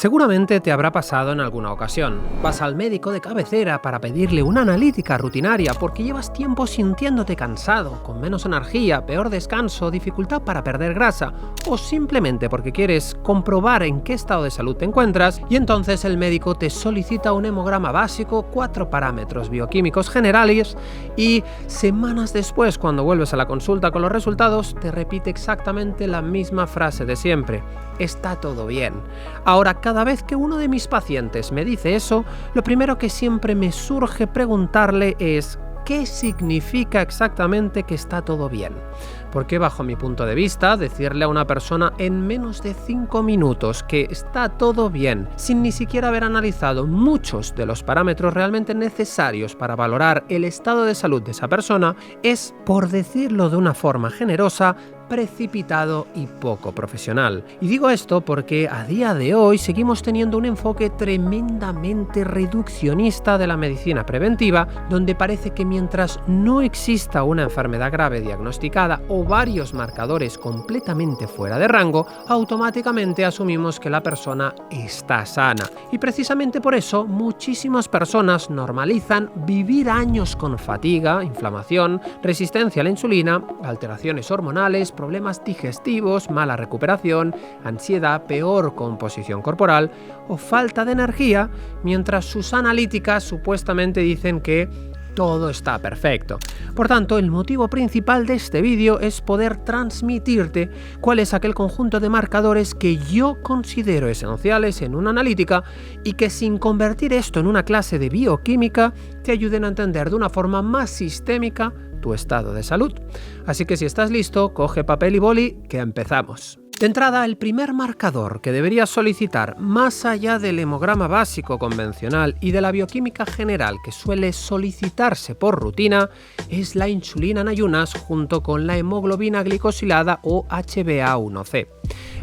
Seguramente te habrá pasado en alguna ocasión. Vas al médico de cabecera para pedirle una analítica rutinaria porque llevas tiempo sintiéndote cansado, con menos energía, peor descanso, dificultad para perder grasa o simplemente porque quieres comprobar en qué estado de salud te encuentras y entonces el médico te solicita un hemograma básico, 4 parámetros bioquímicos generales y semanas después, cuando vuelves a la consulta con los resultados, te repite exactamente la misma frase de siempre: está todo bien. Ahora, cada vez que uno de mis pacientes me dice eso, lo primero que siempre me surge preguntarle es: ¿qué significa exactamente que está todo bien? Porque bajo mi punto de vista, decirle a una persona en menos de 5 minutos que está todo bien, sin ni siquiera haber analizado muchos de los parámetros realmente necesarios para valorar el estado de salud de esa persona, es, por decirlo de una forma generosa, precipitado y poco profesional. Y digo esto porque a día de hoy seguimos teniendo un enfoque tremendamente reduccionista de la medicina preventiva, donde parece que mientras no exista una enfermedad grave diagnosticada o varios marcadores completamente fuera de rango, automáticamente asumimos que la persona está sana. Y precisamente por eso muchísimas personas normalizan vivir años con fatiga, inflamación, resistencia a la insulina, alteraciones hormonales, problemas digestivos, mala recuperación, ansiedad, peor composición corporal o falta de energía, mientras sus analíticas supuestamente dicen que todo está perfecto. Por tanto, el motivo principal de este vídeo es poder transmitirte cuál es aquel conjunto de marcadores que yo considero esenciales en una analítica y que, sin convertir esto en una clase de bioquímica, te ayuden a entender de una forma más sistémica tu estado de salud. Así que si estás listo, coge papel y boli, que empezamos. De entrada, el primer marcador que deberías solicitar, más allá del hemograma básico convencional y de la bioquímica general que suele solicitarse por rutina, es la insulina en ayunas junto con la hemoglobina glicosilada o HbA1c.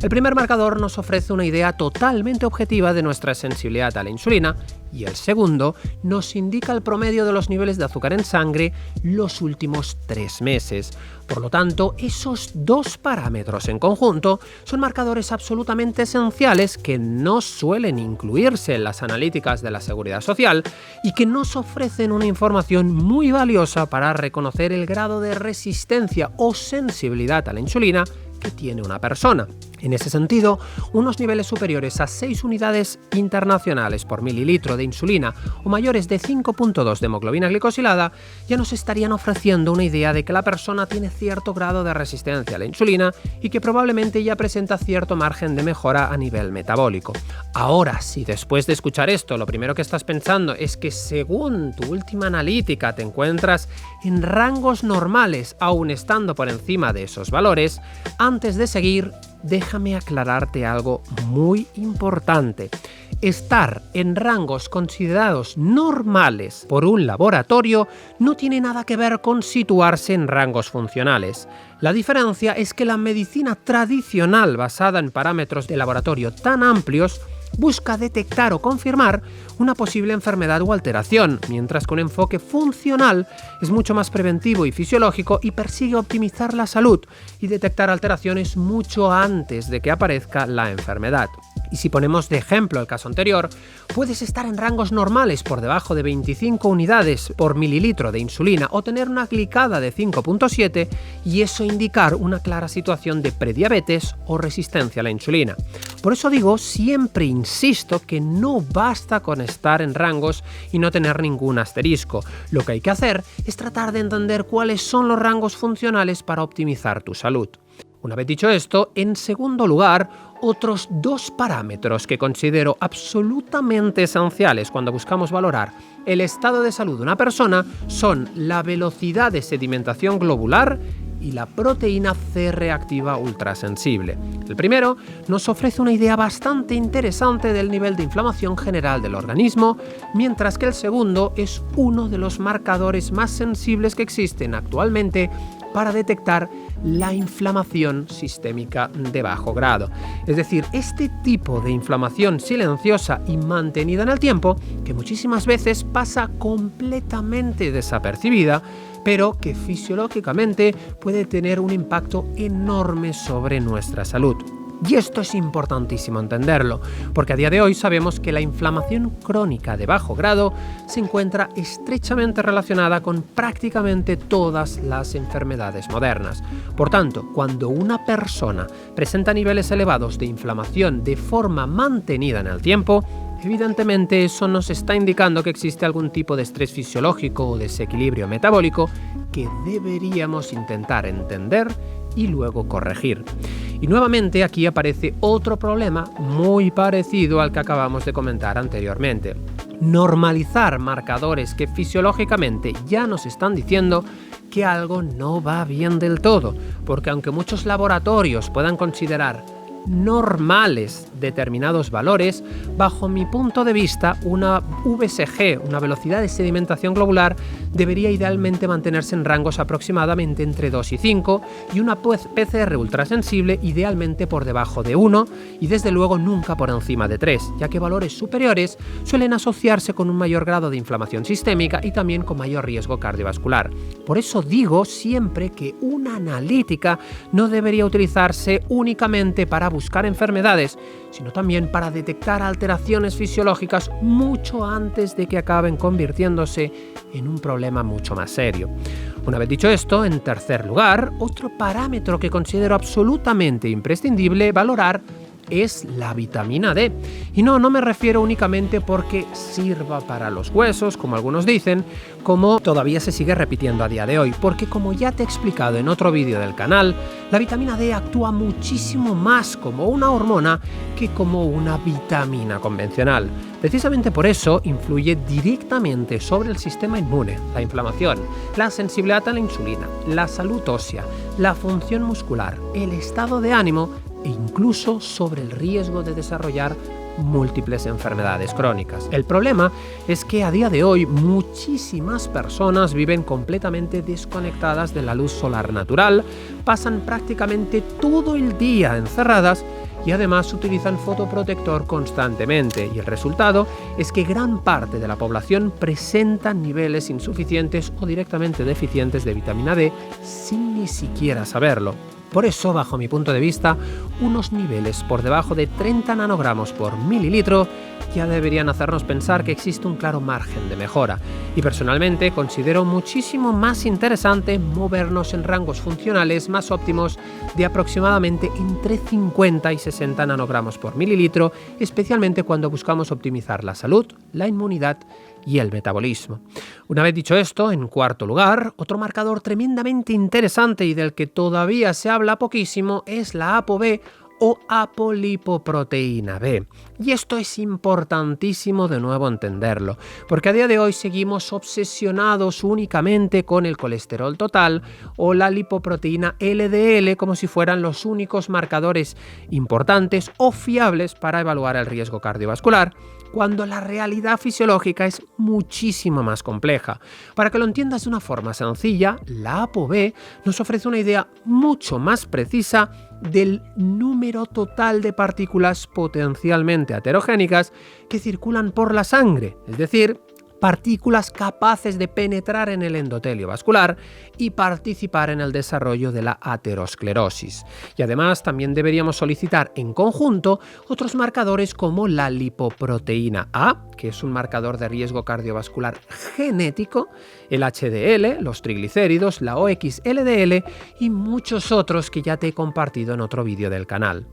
El primer marcador nos ofrece una idea totalmente objetiva de nuestra sensibilidad a la insulina y el segundo nos indica el promedio de los niveles de azúcar en sangre los últimos 3 meses. Por lo tanto, esos dos parámetros en conjunto son marcadores absolutamente esenciales que no suelen incluirse en las analíticas de la Seguridad Social y que nos ofrecen una información muy valiosa para reconocer el grado de resistencia o sensibilidad a la insulina que tiene una persona. En ese sentido, unos niveles superiores a 6 unidades internacionales por mililitro de insulina o mayores de 5,2 de hemoglobina glicosilada ya nos estarían ofreciendo una idea de que la persona tiene cierto grado de resistencia a la insulina y que probablemente ya presenta cierto margen de mejora a nivel metabólico. Ahora, si después de escuchar esto lo primero que estás pensando es que según tu última analítica te encuentras en rangos normales aún estando por encima de esos valores, antes de seguir, déjame aclararte algo muy importante. Estar en rangos considerados normales por un laboratorio no tiene nada que ver con situarse en rangos funcionales. La diferencia es que la medicina tradicional basada en parámetros de laboratorio tan amplios busca detectar o confirmar una posible enfermedad o alteración, mientras que un enfoque funcional es mucho más preventivo y fisiológico y persigue optimizar la salud y detectar alteraciones mucho antes de que aparezca la enfermedad. Y si ponemos de ejemplo el caso anterior, puedes estar en rangos normales por debajo de 25 unidades por mililitro de insulina o tener una glicada de 5,7 y eso indicar una clara situación de prediabetes o resistencia a la insulina. Por eso digo, siempre insisto que no basta con estar en rangos y no tener ningún asterisco. Lo que hay que hacer es tratar de entender cuáles son los rangos funcionales para optimizar tu salud. Una vez dicho esto, en segundo lugar, otros dos parámetros que considero absolutamente esenciales cuando buscamos valorar el estado de salud de una persona son la velocidad de sedimentación globular y la proteína C reactiva ultrasensible. El primero nos ofrece una idea bastante interesante del nivel de inflamación general del organismo, mientras que el segundo es uno de los marcadores más sensibles que existen actualmente para detectar la inflamación sistémica de bajo grado. Es decir, este tipo de inflamación silenciosa y mantenida en el tiempo, que muchísimas veces pasa completamente desapercibida, pero que fisiológicamente puede tener un impacto enorme sobre nuestra salud. Y esto es importantísimo entenderlo, porque a día de hoy sabemos que la inflamación crónica de bajo grado se encuentra estrechamente relacionada con prácticamente todas las enfermedades modernas. Por tanto, cuando una persona presenta niveles elevados de inflamación de forma mantenida en el tiempo, evidentemente eso nos está indicando que existe algún tipo de estrés fisiológico o desequilibrio metabólico que deberíamos intentar entender y luego corregir. Y nuevamente aquí aparece otro problema muy parecido al que acabamos de comentar anteriormente. Normalizar marcadores que fisiológicamente ya nos están diciendo que algo no va bien del todo, porque aunque muchos laboratorios puedan considerar normales determinados valores, bajo mi punto de vista, una VSG, una velocidad de sedimentación globular, debería idealmente mantenerse en rangos aproximadamente entre 2 y 5 y una PCR ultrasensible idealmente por debajo de 1 y desde luego nunca por encima de 3, ya que valores superiores suelen asociarse con un mayor grado de inflamación sistémica y también con mayor riesgo cardiovascular. Por eso digo siempre que una analítica no debería utilizarse únicamente para buscar enfermedades, sino también para detectar alteraciones fisiológicas mucho antes de que acaben convirtiéndose en un problema mucho más serio. Una vez dicho esto, en tercer lugar, otro parámetro que considero absolutamente imprescindible valorar es la vitamina D. Y no me refiero únicamente porque sirva para los huesos, como algunos dicen, como todavía se sigue repitiendo a día de hoy, porque como ya te he explicado en otro vídeo del canal, la vitamina D actúa muchísimo más como una hormona que como una vitamina convencional. Precisamente por eso influye directamente sobre el sistema inmune, la inflamación, la sensibilidad a la insulina, la salud ósea, la función muscular, el estado de ánimo e incluso sobre el riesgo de desarrollar múltiples enfermedades crónicas. El problema es que a día de hoy muchísimas personas viven completamente desconectadas de la luz solar natural, pasan prácticamente todo el día encerradas y además utilizan fotoprotector constantemente, y el resultado es que gran parte de la población presenta niveles insuficientes o directamente deficientes de vitamina D sin ni siquiera saberlo. Por eso, bajo mi punto de vista, unos niveles por debajo de 30 nanogramos por mililitro ya deberían hacernos pensar que existe un claro margen de mejora. Y personalmente considero muchísimo más interesante movernos en rangos funcionales más óptimos de aproximadamente entre 50 y 60 nanogramos por mililitro, especialmente cuando buscamos optimizar la salud, la inmunidad y el metabolismo. Una vez dicho esto, en cuarto lugar, otro marcador tremendamente interesante y del que todavía se habla poquísimo es la ApoB o apolipoproteína B. Y esto es importantísimo de nuevo entenderlo, porque a día de hoy seguimos obsesionados únicamente con el colesterol total o la lipoproteína LDL como si fueran los únicos marcadores importantes o fiables para evaluar el riesgo cardiovascular, cuando la realidad fisiológica es muchísimo más compleja. Para que lo entiendas de una forma sencilla, la ApoB nos ofrece una idea mucho más precisa del número total de partículas potencialmente aterogénicas que circulan por la sangre, es decir, partículas capaces de penetrar en el endotelio vascular y participar en el desarrollo de la aterosclerosis. Y además también deberíamos solicitar en conjunto otros marcadores como la lipoproteína A, que es un marcador de riesgo cardiovascular genético, el HDL, los triglicéridos, la OXLDL y muchos otros que ya te he compartido en otro vídeo del canal.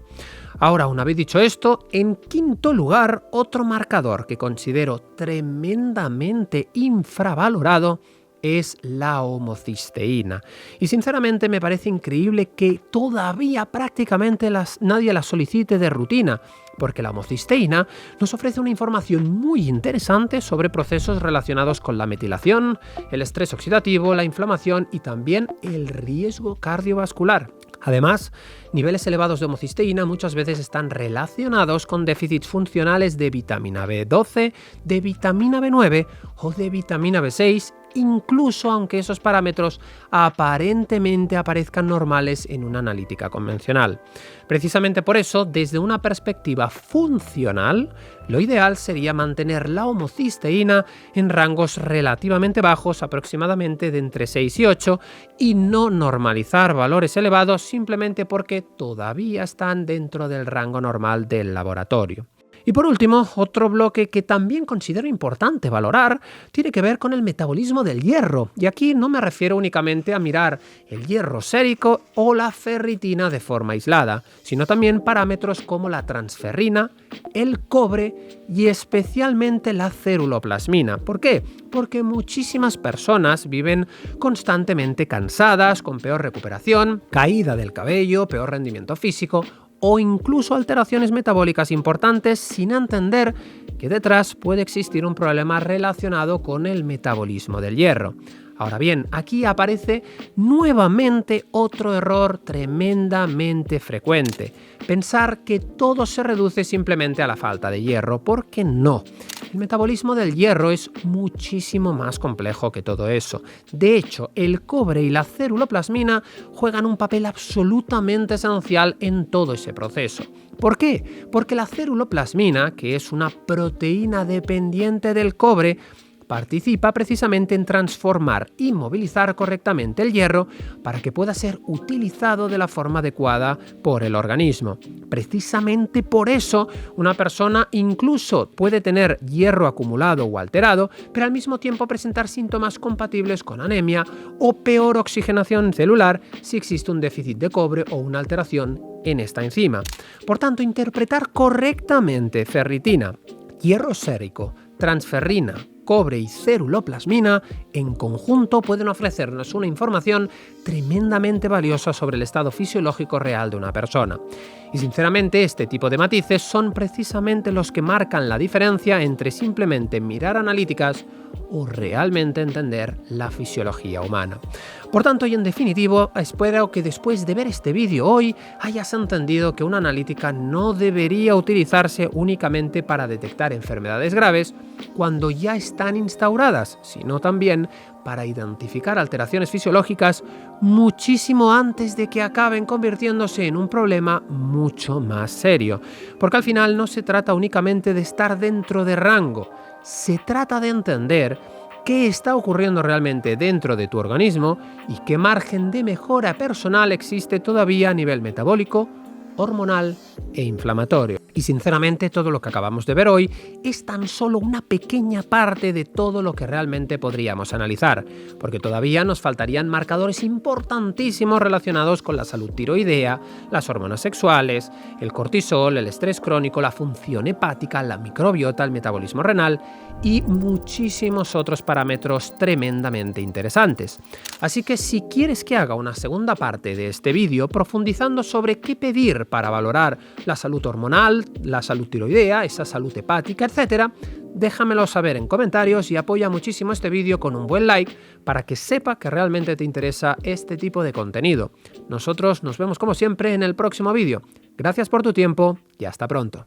Ahora, una vez dicho esto, en quinto lugar, otro marcador que considero tremendamente infravalorado es la homocisteína. Y sinceramente me parece increíble que todavía prácticamente nadie la solicite de rutina, porque la homocisteína nos ofrece una información muy interesante sobre procesos relacionados con la metilación, el estrés oxidativo, la inflamación y también el riesgo cardiovascular. Además, niveles elevados de homocisteína muchas veces están relacionados con déficits funcionales de vitamina B12, de vitamina B9 o de vitamina B6 incluso aunque esos parámetros aparentemente aparezcan normales en una analítica convencional. Precisamente por eso, desde una perspectiva funcional, lo ideal sería mantener la homocisteína en rangos relativamente bajos, aproximadamente de entre 6 y 8, y no normalizar valores elevados simplemente porque todavía están dentro del rango normal del laboratorio. Y por último, otro bloque que también considero importante valorar tiene que ver con el metabolismo del hierro. Y aquí no me refiero únicamente a mirar el hierro sérico o la ferritina de forma aislada, sino también parámetros como la transferrina, el cobre y especialmente la ceruloplasmina. ¿Por qué? Porque muchísimas personas viven constantemente cansadas, con peor recuperación, caída del cabello, peor rendimiento físico o incluso alteraciones metabólicas importantes sin entender que detrás puede existir un problema relacionado con el metabolismo del hierro. Ahora bien, aquí aparece nuevamente otro error tremendamente frecuente: pensar que todo se reduce simplemente a la falta de hierro, porque no. El metabolismo del hierro es muchísimo más complejo que todo eso. De hecho, el cobre y la ceruloplasmina juegan un papel absolutamente esencial en todo ese proceso. ¿Por qué? Porque la ceruloplasmina, que es una proteína dependiente del cobre, participa precisamente en transformar y movilizar correctamente el hierro para que pueda ser utilizado de la forma adecuada por el organismo. Precisamente por eso, una persona incluso puede tener hierro acumulado o alterado, pero al mismo tiempo presentar síntomas compatibles con anemia o peor oxigenación celular si existe un déficit de cobre o una alteración en esta enzima. Por tanto, interpretar correctamente ferritina, hierro sérico, transferrina, cobre y ceruloplasmina en conjunto pueden ofrecernos una información tremendamente valiosa sobre el estado fisiológico real de una persona. Y sinceramente, este tipo de matices son precisamente los que marcan la diferencia entre simplemente mirar analíticas o realmente entender la fisiología humana. Por tanto, y en definitivo, espero que después de ver este vídeo hoy hayas entendido que una analítica no debería utilizarse únicamente para detectar enfermedades graves cuando ya están instauradas, sino también para identificar alteraciones fisiológicas muchísimo antes de que acaben convirtiéndose en un problema mucho más serio. Porque al final no se trata únicamente de estar dentro de rango, se trata de entender qué está ocurriendo realmente dentro de tu organismo y qué margen de mejora personal existe todavía a nivel metabólico, hormonal e inflamatorio. Y sinceramente, todo lo que acabamos de ver hoy es tan solo una pequeña parte de todo lo que realmente podríamos analizar, porque todavía nos faltarían marcadores importantísimos relacionados con la salud tiroidea, las hormonas sexuales, el cortisol, el estrés crónico, la función hepática, la microbiota, el metabolismo renal y muchísimos otros parámetros tremendamente interesantes. Así que si quieres que haga una segunda parte de este vídeo profundizando sobre qué pedir para valorar la salud hormonal, la salud tiroidea, esa salud hepática, etc., déjamelo saber en comentarios y apoya muchísimo este vídeo con un buen like para que sepa que realmente te interesa este tipo de contenido. Nosotros nos vemos como siempre en el próximo vídeo. Gracias por tu tiempo y hasta pronto.